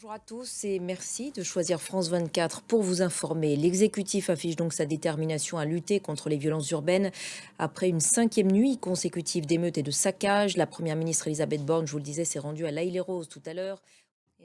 Bonjour à tous et merci de choisir France 24 pour vous informer. L'exécutif affiche donc sa détermination à lutter contre les violences urbaines. Après une cinquième nuit consécutive d'émeutes et de saccages, la première ministre Elisabeth Borne, je vous le disais, s'est rendue à l'Haye-les-Roses tout à l'heure.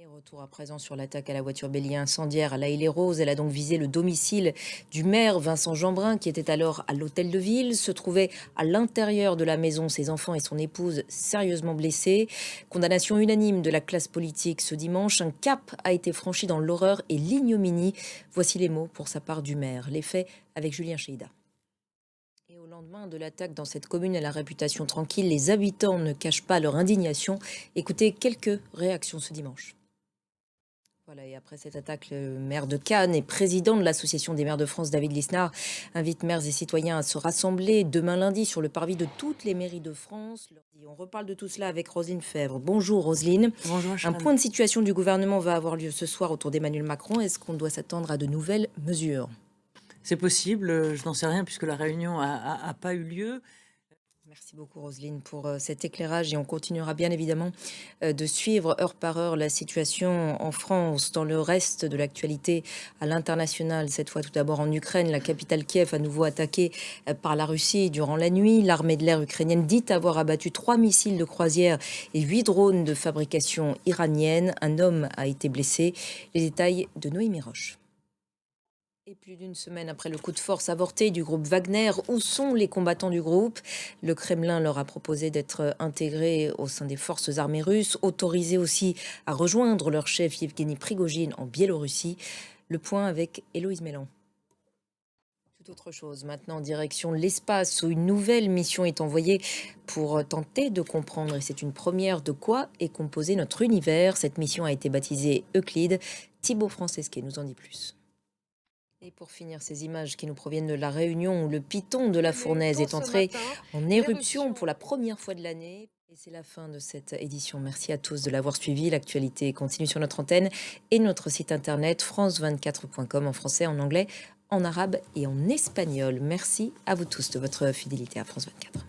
Et retour à présent sur l'attaque à la voiture bélier incendiaire à l'Haye-les-Roses. Elle a donc visé le domicile du maire Vincent Jeanbrun, qui était alors à l'hôtel de ville. Se trouvaient à l'intérieur de la maison ses enfants et son épouse sérieusement blessés. Condamnation unanime de la classe politique ce dimanche. Un cap a été franchi dans l'horreur et l'ignominie. Voici les mots pour sa part du maire. Les faits avec Julien Cheida. Et au lendemain de l'attaque dans cette commune à la réputation tranquille, les habitants ne cachent pas leur indignation. Écoutez quelques réactions ce dimanche. Voilà, et après cette attaque, le maire de Cannes et président de l'Association des maires de France, David Lisnard, invite maires et citoyens à se rassembler demain lundi sur le parvis de toutes les mairies de France. On reparle de tout cela avec Roselyne Fèvre. Bonjour Roselyne. Bonjour Un Chana. point de situation du gouvernement va avoir lieu ce soir autour d'Emmanuel Macron. Est-ce qu'on doit s'attendre à de nouvelles mesures? C'est possible, je n'en sais rien puisque la réunion a pas eu lieu. Merci beaucoup Roselyne pour cet éclairage et on continuera bien évidemment de suivre heure par heure la situation en France, dans le reste de l'actualité à l'international. Cette fois tout d'abord en Ukraine, la capitale Kiev à nouveau attaquée par la Russie durant la nuit. L'armée de l'air ukrainienne dit avoir abattu 3 missiles de croisière et 8 drones de fabrication iranienne. Un homme a été blessé. Les détails de Noémie Roche. Et plus d'une semaine après le coup de force avorté du groupe Wagner, où sont les combattants du groupe? Le Kremlin leur a proposé d'être intégrés au sein des forces armées russes, autorisés aussi à rejoindre leur chef Yevgeny Prigojine en Biélorussie. Le point avec Héloïse Mélan. Tout autre chose maintenant, direction l'espace, où une nouvelle mission est envoyée pour tenter de comprendre, et c'est une première, de quoi est composé notre univers. Cette mission a été baptisée Euclide. Thibaut Francesquet nous en dit plus. Et pour finir, ces images qui nous proviennent de La Réunion, où le piton de la Fournaise est entré en éruption pour la première fois de l'année. Et c'est la fin de cette édition. Merci à tous de l'avoir suivi. L'actualité continue sur notre antenne et notre site internet france24.com en français, en anglais, en arabe et en espagnol. Merci à vous tous de votre fidélité à France 24.